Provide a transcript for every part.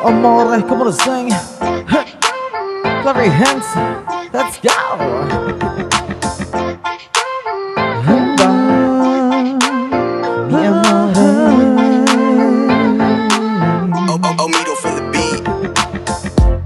amore, come on sing. Clap your hands, let's go. Mi amore. Omido for the beat.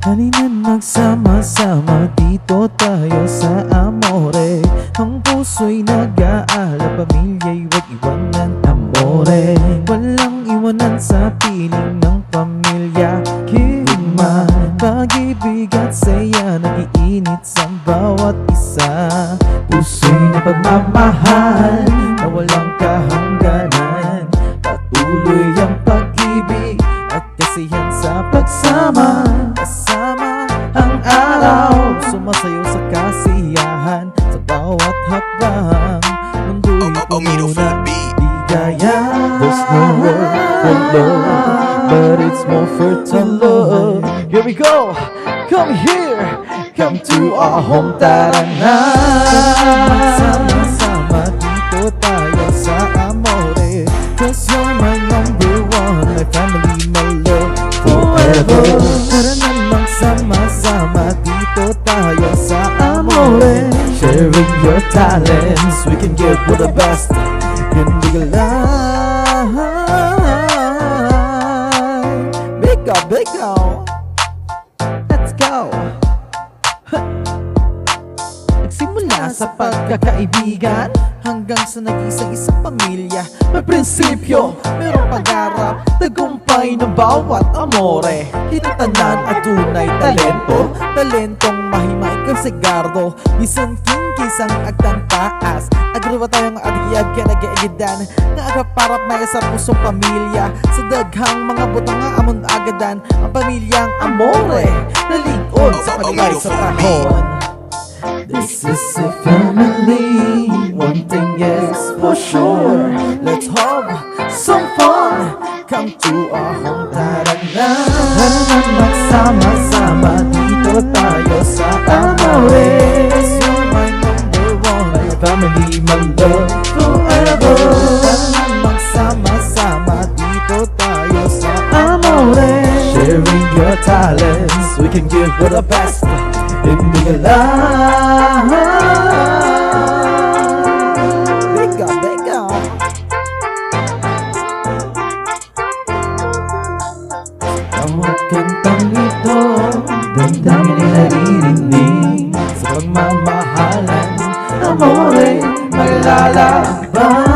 Halina't magsama-sama, dito tayo sa amore. Ang puso'y nag-aalala, pamilya'y huwag iwanan, amore. Walang iwanan sa piling ng pamilya, kiman. Pag-ibig at saya, nag-iinit sa bawat isa. Puso'y na pagmamahal, na walang kahangganan. Patuloy ang pag-ibig at kasiyahan sa pagsama. Kasama ang araw, sumasayo sa kasiyahan. Sa bawat hakbang, mundo'y Omido for the puno ng beat. ligaya. There's no word for love, but it's more for to love. Here we go, come here, come to our home, tara na. Sama-sama dito tayo sa amore, 'cause you're my number one, my family, my love, forever. Tara na magsama-sama dito tayo sa amore, sharing your talents, we can give for the best in the life. Big go, let's go. Nagsimula sa pagkakaibigan hanggang sa nag-isang pamilya. May prinsipyo, mayroong pag-arap, tagumpay ng bawat amore. Hinatanan at tunay talento, talentong mahimay kang sigardo. Bisan kisang agtang taas, agriwa tayong agiyag kaya nag-iigidan. Naagaparap na sa pusong pamilya, sa daghang mga butang nga amon agadan. Ang pamilyang amore, naligod sa palibay sa tahon. This is a family, one thing is for sure. Let's have some fun, come to our home, tara na. Tara na magsama-sama, dito tayo sa amore. You're my number one, my family, my love, forever. Tara na magsama-sama, dito tayo sa amore. Sharing your talents, we can give you the best in the life. Big go. Bawat kantang ito, damdamin ay naririnig. Sa pagmamahalan, amore, maglalaban.